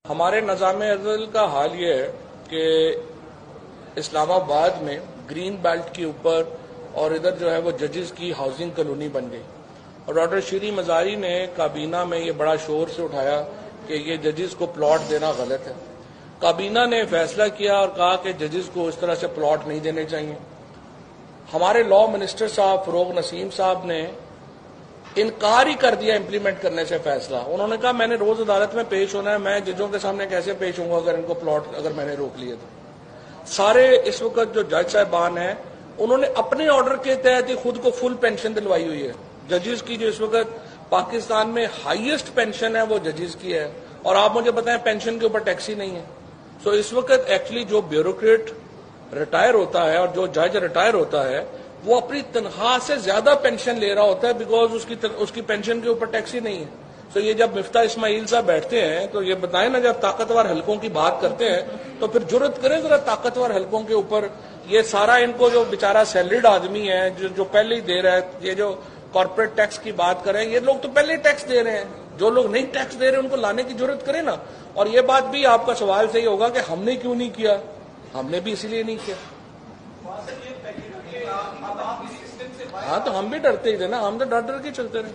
ہمارے نظام عدل کا حال یہ ہے کہ اسلام آباد میں گرین بیلٹ کے اوپر اور ادھر جو ہے وہ ججز کی ہاؤسنگ کالونی بن گئی اور ڈاکٹر شیری مزاری نے کابینہ میں یہ بڑا شور سے اٹھایا کہ یہ ججز کو پلاٹ دینا غلط ہے۔ کابینہ نے فیصلہ کیا اور کہا کہ ججز کو اس طرح سے پلاٹ نہیں دینے چاہیے۔ ہمارے لا منسٹر صاحب فروغ نسیم صاحب نے انکار ہی کر دیا امپلیمنٹ کرنے سے فیصلہ۔ انہوں نے کہا میں نے روز عدالت میں پیش ہونا ہے، میں ججوں کے سامنے کیسے پیش ہوں گا اگر ان کو پلاٹ اگر میں نے روک لیے تو۔ سارے اس وقت جو جج صاحبان ہیں انہوں نے اپنے آرڈر کے تحت ہی خود کو فل پینشن دلوائی ہوئی ہے۔ ججز کی جو اس وقت پاکستان میں ہائیسٹ پینشن ہے وہ ججز کی ہے، اور آپ مجھے بتائیں پینشن کے اوپر ٹیکس ہی نہیں ہے۔ سو اس وقت ایکچولی جو بیوروکریٹ ریٹائر ہوتا ہے اور جو جج ریٹائر ہوتا ہے وہ اپنی تنخواہ سے زیادہ پینشن لے رہا ہوتا ہے بیکاز اس کی پینشن کے اوپر ٹیکس ہی نہیں ہے۔ تو یہ جب مفتاح اسماعیل صاحب بیٹھتے ہیں تو یہ بتائیں نا، جب طاقتور حلقوں کی بات کرتے ہیں تو پھر جرت کریں ذرا طاقتور حلقوں کے اوپر۔ یہ سارا ان کو جو بیچارہ سیلریڈ آدمی ہے جو پہلے ہی دے رہا ہے، یہ جو کارپوریٹ ٹیکس کی بات کریں، یہ لوگ تو پہلے ہی ٹیکس دے رہے ہیں۔ جو لوگ نہیں ٹیکس دے رہے ان کو لانے کی ضرورت کرے نا۔ اور یہ بات بھی آپ کا سوال صحیح ہوگا کہ ہم نے کیوں نہیں کیا، ہم نے بھی اسی لیے نہیں کیا۔ ہاں تو ہم بھی ڈرتے ہی تھے نا، ہم تو ڈر ڈر کے چلتے رہے۔